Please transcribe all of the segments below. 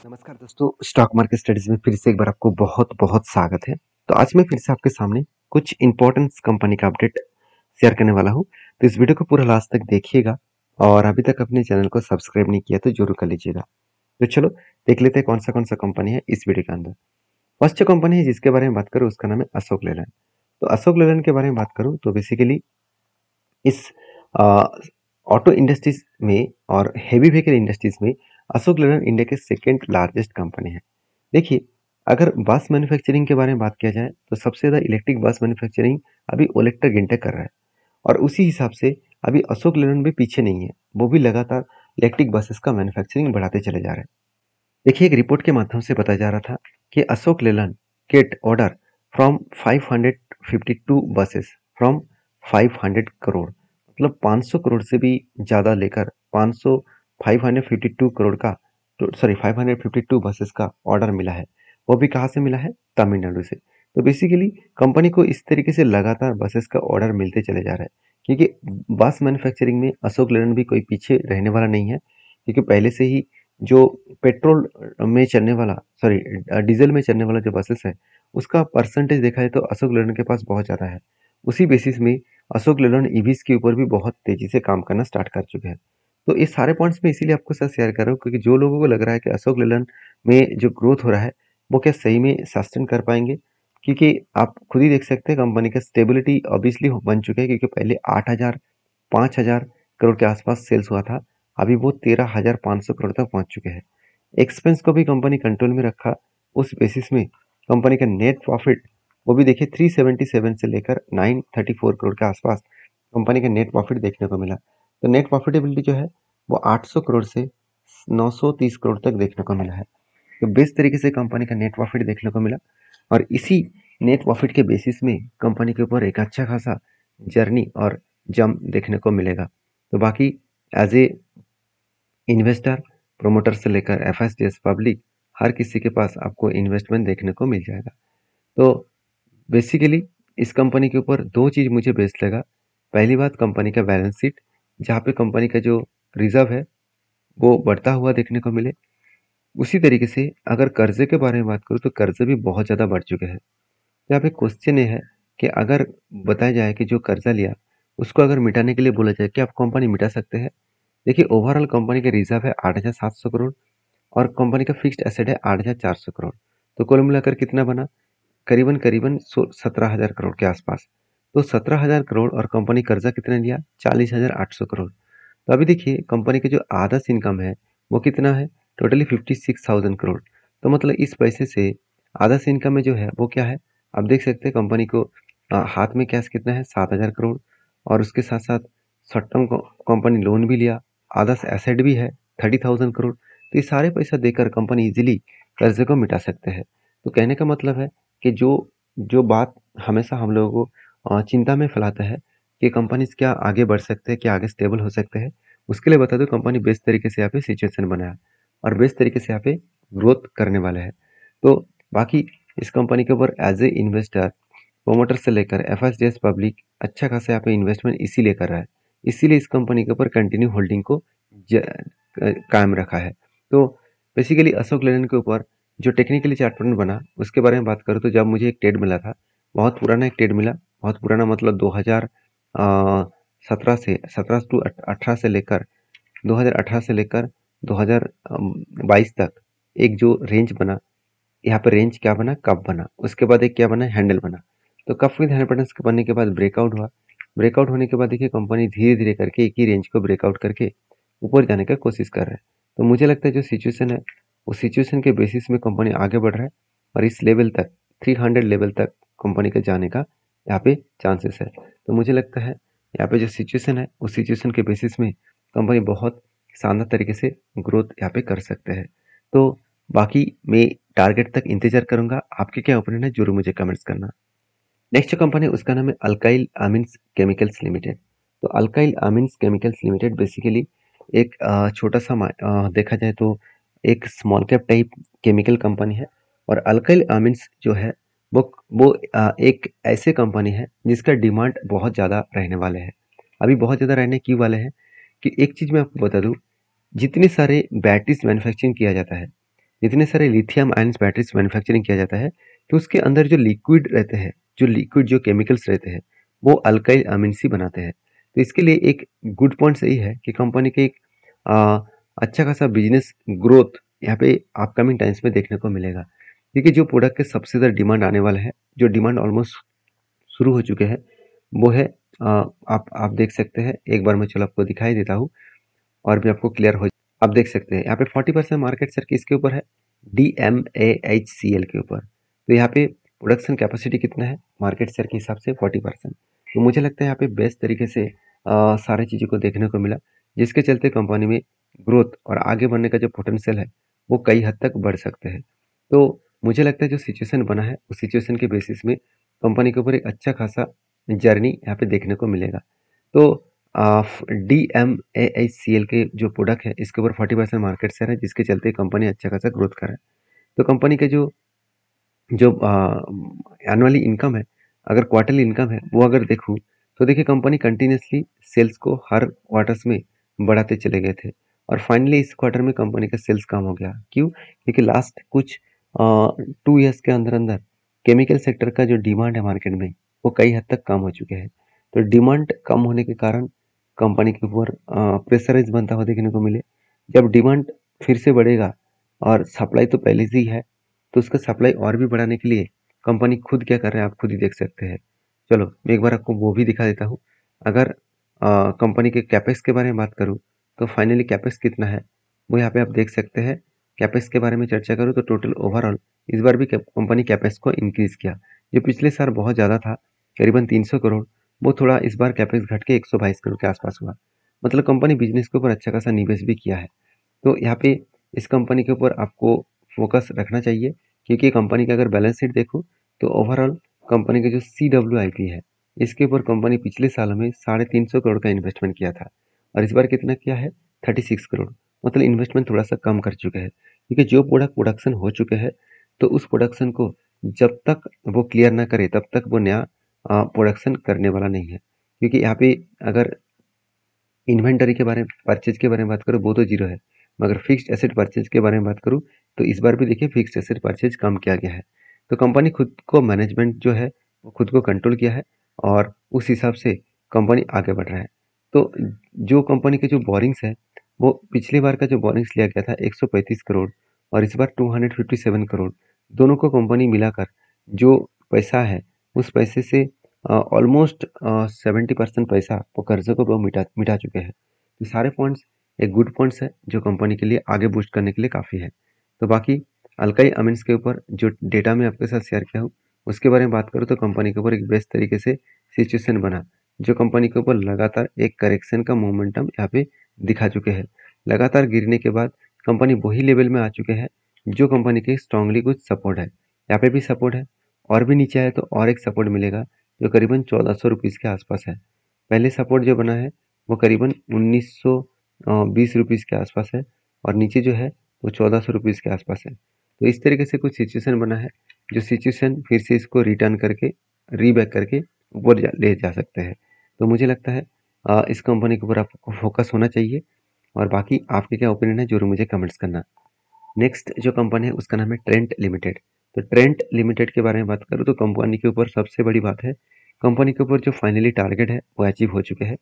नमस्कार दोस्तों, stock market studies में फिर से एक बार आपको बहुत बहुत स्वागत है। तो आज मैं फिर से आपके सामने कुछ इंपॉर्टेंट कंपनी का अपडेट शेयर करने वाला हूं। तो इस वीडियो को पूरा लास्ट तक देखिएगा और अभी तक अपने चैनल को सब्सक्राइब नहीं किया तो जरूर कर लीजिएगा। तो चलो देख लेते हैं कौन सा कंपनी है इस वीडियो के अंदर। फर्स्ट जो कंपनी है जिसके बारे में बात करूँ उसका नाम है अशोक लेलैंड। तो अशोक लेलैंड के बारे में बात करूँ तो बेसिकली इस ऑटो इंडस्ट्रीज में और हेवी व्हीकल इंडस्ट्रीज में अशोक लेलैंड इंडिया के सेकेंड लार्जेस्ट कंपनी है। देखिए, अगर बस मैन्युफैक्चरिंग के बारे में बात किया जाए तो सबसे ज़्यादा इलेक्ट्रिक बस मैन्युफैक्चरिंग अभी ओलेक्ट्रा गिंटेक कर रहा है और उसी हिसाब से अभी अशोक लेलैंड भी पीछे नहीं है। वो भी लगातार इलेक्ट्रिक बसेस का मैन्युफैक्चरिंग बढ़ाते चले जा रहे हैं। देखिए, एक रिपोर्ट के माध्यम से बताया जा रहा था कि Ashok Leyland gate order from 552 buses from 500 crore, मतलब 500 करोड़ से भी ज़्यादा लेकर 552 करोड़ का, सॉरी 552 बसेस का ऑर्डर मिला है। वो भी कहाँ से मिला है? तमिलनाडु से। तो बेसिकली कंपनी को इस तरीके से लगातार बसेस का ऑर्डर मिलते चले जा रहा है, क्योंकि बस मैन्युफैक्चरिंग में अशोक लेलैंड भी कोई पीछे रहने वाला नहीं है, क्योंकि पहले से ही जो पेट्रोल में चलने वाला, सॉरी डीजल में चलने वाला जो बसेस है उसका परसेंटेज देखा जाए तो अशोक लेलैंड के पास बहुत ज़्यादा है। उसी बेसिस में अशोक लेलैंड ईवीज के ऊपर भी बहुत तेजी से काम करना स्टार्ट कर चुके हैं। तो इस सारे पॉइंट्स में इसीलिए आपके साथ शेयर कर रहा हूँ, क्योंकि जो लोगों को लग रहा है कि अशोक लेलैंड में जो ग्रोथ हो रहा है वो क्या सही में सस्टेन कर पाएंगे, क्योंकि आप खुद ही देख सकते हैं कंपनी का स्टेबिलिटी ऑब्वियसली बन चुका है, क्योंकि पहले 8,000 5,000 करोड़ के आसपास सेल्स हुआ था, अभी वो 13,500 करोड़ तक पहुंच चुके हैं। एक्सपेंस को भी कंपनी कंट्रोल में रखा, उस बेसिस में कंपनी का नेट प्रॉफिट वो भी देखिए 377 से लेकर 934 करोड़ के आसपास कंपनी का नेट प्रॉफिट देखने को मिला। तो नेट प्रॉफिटेबिलिटी जो है वो 800 करोड़ से 930 करोड़ तक देखने को मिला है। तो बेस्ट तरीके से कंपनी का नेट प्रॉफिट देखने को मिला और इसी नेट प्रॉफिट के बेसिस में कंपनी के ऊपर एक अच्छा खासा जर्नी और जंप देखने को मिलेगा। तो बाकी एज ए इन्वेस्टर, प्रोमोटर से लेकर एफएसडीएस पब्लिक, हर किसी के पास आपको इन्वेस्टमेंट देखने को मिल जाएगा। तो बेसिकली इस कंपनी के ऊपर दो चीज़ मुझे बेस्ट लगा। पहली बात कंपनी का बैलेंस शीट, जहाँ पे कंपनी का जो रिजर्व है वो बढ़ता हुआ देखने को मिले। उसी तरीके से अगर कर्जे के बारे में बात करूँ तो कर्जे भी बहुत ज़्यादा बढ़ चुके हैं। यहाँ पे क्वेश्चन ये है कि अगर बताया जाए कि जो कर्जा लिया उसको अगर मिटाने के लिए बोला जाए कि आप कंपनी मिटा सकते हैं। देखिए, ओवरऑल कंपनी के रिजर्व है 8,700 करोड़ और कंपनी का फिक्स्ड एसेट है 8,400 करोड़। तो कुल मिलाकर कितना बना? करीबन करीबन 17,000 करोड़ के आसपास। तो 17,000 करोड़ और कंपनी कर्जा कितना लिया? 40,800 करोड़। तो अभी देखिए कंपनी का जो आदर्श इनकम है वो कितना है? टोटली 56,000 करोड़। तो मतलब इस पैसे से आदर्श इनकम में जो है वो क्या है? आप देख सकते हैं कंपनी को हाथ में कैश कितना है? 7,000 करोड़ और उसके साथ साथ शॉर्ट टर्म कंपनी लोन भी लिया, आदर्श एसेट भी है 30,000 करोड़। तो ये सारे पैसा देकर कंपनी इजीली कर्जे को मिटा सकते हैं। तो कहने का मतलब है कि जो जो बात हमेशा हम लोगों को चिंता में फैलाता है कि कंपनीज क्या आगे बढ़ सकते हैं, क्या आगे स्टेबल हो सकते हैं, उसके लिए बता दो कंपनी बेस्ट तरीके से यहाँ पे सिचुएशन बनाया और बेस्ट तरीके से यहाँ पे ग्रोथ करने वाले हैं। तो बाकी इस कंपनी के ऊपर एज ए इन्वेस्टर, प्रोमोटर से लेकर एफएसडीएस पब्लिक अच्छा खासा यहाँ पे इन्वेस्टमेंट इसीलिए कर रहा है, इसीलिए इस कंपनी के ऊपर कंटिन्यू होल्डिंग को कायम रखा है। तो बेसिकली अशोक लेलैंड के ऊपर जो टेक्निकली चार्ट पैटर्न बना उसके बारे में बात करूँ तो जब मुझे एक ट्रेड मिला था, बहुत पुराना एक ट्रेड मिला, बहुत पुराना मतलब 2017 से 17 टू 18 से लेकर 2018 से लेकर 2022 तक एक जो रेंज बना, यहाँ पे रेंज क्या बना, कप बना, उसके बाद एक क्या बना, हैंडल बना। तो कप विद हैंडल पैटर्न के बनने के बाद ब्रेकआउट हुआ। ब्रेकआउट होने के बाद देखिए कंपनी धीरे धीरे करके एक ही रेंज को ब्रेकआउट करके ऊपर जाने का कोशिश कर रहा है। तो मुझे लगता है जो सिचुएशन है उस सिचुएशन के बेसिस में कंपनी आगे बढ़ रहा है और इस लेवल तक 300 लेवल तक कंपनी का जाने का यहाँ पे चांसेस है। तो मुझे लगता है यहाँ पे जो सिचुएशन है उस सिचुएशन के बेसिस में कंपनी बहुत शानदार तरीके से ग्रोथ यहाँ पे कर सकते हैं। तो बाकी मैं टारगेट तक इंतजार करूंगा। आपके क्या ओपिनियन है जरूर मुझे कमेंट्स करना। नेक्स्ट जो कंपनी है उसका नाम है अल्काइल अमीन्स केमिकल्स लिमिटेड। तो alkyl amines chemicals limited basically एक छोटा सा देखा जाए तो एक small cap type chemical company है और अल्काइल अमीन्स जो है वो एक ऐसे कंपनी है जिसका डिमांड बहुत ज़्यादा रहने वाले हैं। अभी बहुत ज़्यादा रहने क्यों वाले हैं कि एक चीज़ मैं आपको बता दूं, जितने सारे बैटरीज मैन्युफैक्चरिंग किया जाता है, जितने सारे लिथियम आयंस बैटरीज मैन्युफैक्चरिंग किया जाता है, तो उसके अंदर जो लिक्विड रहते हैं, जो केमिकल्स रहते हैं, वो अल्काइल अमीन्स ही बनाते हैं। तो इसके लिए एक गुड पॉइंट यही है कि कंपनी के एक आ, अच्छा खासा बिजनेस ग्रोथ यहाँ पे अपकमिंग टाइम्स में देखने को मिलेगा, क्योंकि जो प्रोडक्ट के सबसे ज़्यादा डिमांड आने वाला है, जो डिमांड ऑलमोस्ट शुरू हो चुके हैं, वो है आप देख सकते हैं। एक बार मैं चलो आपको दिखाई देता हूँ और भी आपको क्लियर हो। आप देख सकते हैं यहाँ पे 40% मार्केट शेयर किसके ऊपर है, DMAHCL के ऊपर। तो यहाँ पे प्रोडक्शन कैपेसिटी कितना है मार्केट शेयर के हिसाब से 40%। तो मुझे लगता है यहाँ पे बेस्ट तरीके से सारी चीज़ों को देखने को मिला, जिसके चलते कंपनी में ग्रोथ और आगे बढ़ने का जो पोटेंशियल है वो कई हद तक बढ़ सकते हैं। तो मुझे लगता है जो सिचुएशन बना है उस सिचुएशन के बेसिस में कंपनी के ऊपर एक अच्छा खासा जर्नी यहाँ पे देखने को मिलेगा। तो DMAHCL के जो प्रोडक्ट है इसके ऊपर 40% मार्केट शेयर है, जिसके चलते कंपनी अच्छा खासा ग्रोथ कर रहा है। तो कंपनी के जो जो एनुअली इनकम है, अगर क्वार्टरली इनकम है, वो अगर देखूँ तो देखिए कंपनी कंटिन्यूसली सेल्स को हर क्वार्टर्स में बढ़ाते चले गए थे, और फाइनली इस क्वार्टर में कंपनी का सेल्स कम हो गया। क्यों? क्योंकि लास्ट कुछ 2 ईयर्स के अंदर अंदर केमिकल सेक्टर का जो डिमांड है मार्केट में वो कई हद तक कम हो चुके हैं। तो डिमांड कम होने के कारण कंपनी के ऊपर प्रेशराइज बनता हुआ देखने को मिले। जब डिमांड फिर से बढ़ेगा और सप्लाई तो पहले से ही है, तो उसका सप्लाई और भी बढ़ाने के लिए कंपनी खुद क्या कर रहे हैं आप खुद ही देख सकते हैं। चलो मैं एक बार आपको वो भी दिखा देता हूँ। अगर कंपनी के कैपेक्स के बारे में बात करूँ तो फाइनली कैपेक्स कितना है वो यहाँ पे आप देख सकते हैं। कैपेक्स के बारे में चर्चा करूँ तो टोटल ओवरऑल इस बार भी कंपनी कैपेक्स को इंक्रीज किया। जो पिछले साल बहुत ज़्यादा था, करीबन 300 करोड़, वो थोड़ा इस बार कैपेक्स घट के 122 करोड़ के आसपास हुआ। मतलब कंपनी बिजनेस के ऊपर अच्छा खासा निवेश भी किया है। तो यहाँ पे इस कंपनी के ऊपर आपको फोकस रखना चाहिए, क्योंकि कंपनी का अगर बैलेंस शीट देखो तो ओवरऑल कंपनी का जो CWIP है इसके ऊपर कंपनी पिछले साल में 350 करोड़ का इन्वेस्टमेंट किया था, और इस बार कितना किया है 36 करोड़। मतलब इन्वेस्टमेंट थोड़ा सा कम कर चुके हैं, क्योंकि जो प्रोडक्ट प्रोडक्शन हो चुके हैं तो उस प्रोडक्शन को जब तक वो क्लियर ना करे तब तक वो नया प्रोडक्शन करने वाला नहीं है। क्योंकि यहाँ पे अगर इन्वेंटरी के बारे में परचेज के बारे में बात करूँ वो तो जीरो है, मगर फिक्स्ड एसेट परचेज के बारे में बात करूँ तो इस बार भी देखिए फिक्स्ड एसेट परचेज कम किया गया है। तो कंपनी खुद को मैनेजमेंट जो है वो खुद को कंट्रोल किया है, और उस हिसाब से कंपनी आगे बढ़ रहा है। तो जो कंपनी के जो बोरिंग्स है वो पिछली बार का जो बोरिंग्स लिया गया था 135 करोड़ और इस बार 257 करोड़, दोनों को कंपनी मिलाकर जो पैसा है उस पैसे से ऑलमोस्ट 70% पैसा वो कर्जे को वो मिटा मिटा चुके हैं। तो सारे पॉइंट्स एक गुड पॉइंट्स है जो कंपनी के लिए आगे बूस्ट करने के लिए काफ़ी है। तो बाकी अल्काई अमीन्स के ऊपर जो डेटा मैं आपके साथ शेयर किया हूँ उसके बारे में बात करूँ तो कंपनी के ऊपर एक बेस्ट तरीके से सिचुएशन बना, जो कंपनी के ऊपर लगातार एक करेक्शन का मोमेंटम यहाँ पे दिखा चुके हैं। लगातार गिरने के बाद कंपनी वही लेवल में आ चुके हैं जो कंपनी के स्ट्रांगली कुछ सपोर्ट है। यहाँ पे भी सपोर्ट है, और भी नीचे आए तो और एक सपोर्ट मिलेगा जो करीबन 1400 रुपीज़ के आसपास है। पहले सपोर्ट जो बना है वो करीबन 1920 रुपीज़ के आसपास है, और नीचे जो है वो 1400 रुपीज़ के आसपास है। तो इस तरीके से कुछ सिचुएशन बना है, जो सिचुएशन फिर से इसको रिटर्न करके रीबैक करके ऊपर ले जा सकते हैं। तो मुझे लगता है इस कंपनी के ऊपर आपको फोकस होना चाहिए, और बाकी आपके क्या ओपिनियन है जरूर मुझे कमेंट्स करना। नेक्स्ट जो कंपनी है उसका नाम है ट्रेंट लिमिटेड। तो ट्रेंट लिमिटेड के बारे में बात करूँ तो कंपनी के ऊपर सबसे बड़ी बात है, कंपनी के ऊपर जो फाइनली टारगेट है वो अचीव हो चुके हैं।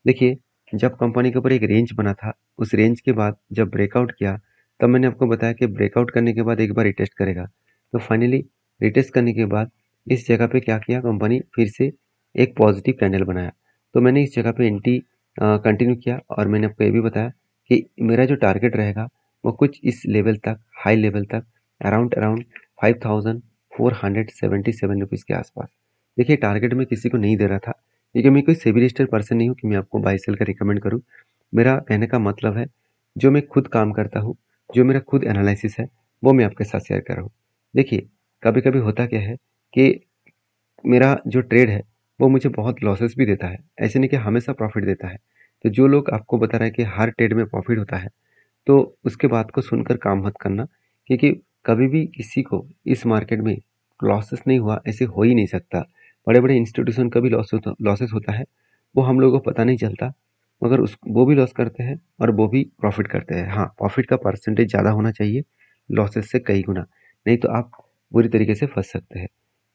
देखिए जब कंपनी के ऊपर एक रेंज बना था, उस रेंज के बाद जब ब्रेकआउट किया तब मैंने आपको बताया कि ब्रेकआउट करने के बाद एक बार रिटेस्ट करेगा। तो फाइनली रिटेस्ट करने के बाद इस जगह पे क्या किया कंपनी, फिर से एक पॉजिटिव कैंडल बनाया। तो मैंने इस जगह पे एंट्री कंटिन्यू किया, और मैंने आपको ये भी बताया कि मेरा जो टारगेट रहेगा वो कुछ इस लेवल तक, हाई लेवल तक, अराउंड अराउंड 5477 रुपीज़ के आसपास। देखिए टारगेट मैं किसी को नहीं दे रहा था, क्योंकि मैं कोई सेबी रजिस्टर्ड पर्सन नहीं हूँ कि मैं आपको बाई सेल का रिकमेंड करूँ। मेरा कहने का मतलब है जो मैं खुद काम करता हूँ, जो मेरा खुद एनालिसिस है वो मैं आपके साथ शेयर कर रहा हूँ। देखिए कभी कभी होता क्या है कि मेरा जो ट्रेड है वो मुझे बहुत लॉसेस भी देता है, ऐसे नहीं कि हमेशा प्रॉफिट देता है। तो जो लोग आपको बता रहा है कि हर ट्रेड में प्रॉफिट होता है, तो उसके बात को सुनकर काम मत करना, क्योंकि कभी भी किसी को इस मार्केट में लॉसेस नहीं हुआ ऐसे हो ही नहीं सकता। बड़े बड़े इंस्टीट्यूशन का भी लॉसेस होता है, वो हम लोगों को पता नहीं चलता, मगर उस वो भी लॉस करते हैं और वो भी प्रॉफिट करते हैं। हाँ, प्रॉफिट का परसेंटेज ज़्यादा होना चाहिए, लॉसेस से कई गुना, नहीं तो आप बुरी तरीके से फंस सकते हैं।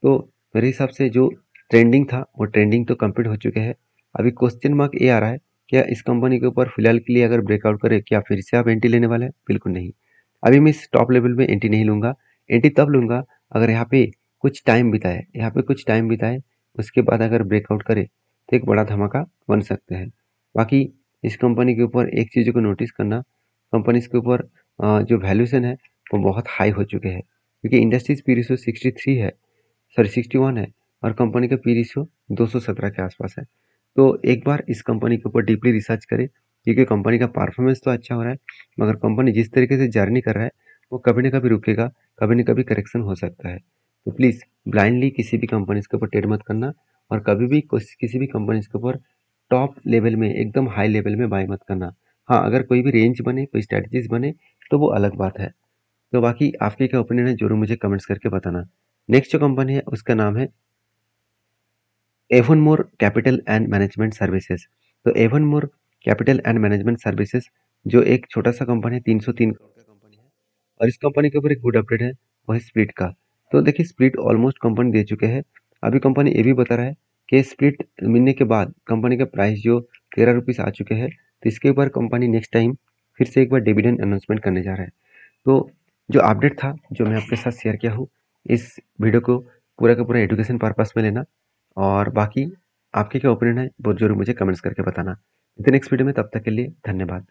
तो मेरे हिसाब से जो ट्रेंडिंग था वो ट्रेंडिंग तो कंप्लीट हो चुके हैं। अभी क्वेश्चन मार्क ये आ रहा है, क्या इस कंपनी के ऊपर फिलहाल के लिए अगर ब्रेकआउट करे क्या फिर से आप एंट्री लेने वाले हैं? बिल्कुल नहीं। अभी मैं इस टॉप लेवल में एंट्री नहीं लूंगा। एंट्री तब लूंगा अगर यहाँ पे कुछ टाइम बिताए, उसके बाद अगर ब्रेकआउट करे तो एक बड़ा धमाका बन सकते हैं। बाकी इस कंपनी के ऊपर एक चीज़ को नोटिस करना, कंपनी के ऊपर जो वैल्यूएशन है वो बहुत हाई हो चुके हैं, क्योंकि इंडस्ट्रीज पी रेशियो 63 है, सॉरी 61 है, और कंपनी का पी रेशियो 217 के आसपास है। तो एक बार इस कंपनी के ऊपर डीपली रिसर्च करें, क्योंकि कंपनी का परफॉर्मेंस तो अच्छा हो रहा है, मगर कंपनी जिस तरीके से जर्नी कर रहा है वो कभी ना कभी रुकेगा, कभी ना कभी करेक्शन हो सकता है। तो प्लीज़ ब्लाइंडली किसी भी कंपनी के ऊपर ट्रेड मत करना, और कभी भी किसी भी कंपनी के ऊपर टॉप लेवल में एकदम हाई लेवल में बाय मत करना। हाँ, अगर कोई भी रेंज बने, कोई स्ट्रैटेजीज बने तो वो अलग बात है। तो बाकी आपके क्या ओपिनियन है जरूर मुझे कमेंट्स करके बताना। नेक्स्ट जो कंपनी है उसका नाम है एवनमोर कैपिटल एंड मैनेजमेंट सर्विसेज। तो एवनमोर कैपिटल एंड मैनेजमेंट सर्विसेज जो एक छोटा सा कंपनी है, 303 करोड़ का कंपनी है, और इस कंपनी के ऊपर एक गुड अपडेट है, वो है स्प्लिट का। तो देखिए स्प्लिट ऑलमोस्ट कंपनी दे चुके हैं। अभी कंपनी ये भी बता रहा है कि स्प्लिट मिलने के बाद कंपनी का प्राइस जो 13 रुपीज़ आ चुके हैं, तो इसके ऊपर कंपनी नेक्स्ट टाइम फिर से एक बार डिविडेंड अनाउंसमेंट करने जा रहा है। तो जो अपडेट था जो मैं आपके साथ शेयर किया हूँ, इस वीडियो को पूरा का पूरा एजुकेशन पर्पस में लेना, और बाकी आपके क्या ओपिनियन है वो जरूर मुझे कमेंट्स करके बताना। नेक्स्ट वीडियो में, तब तक के लिए धन्यवाद।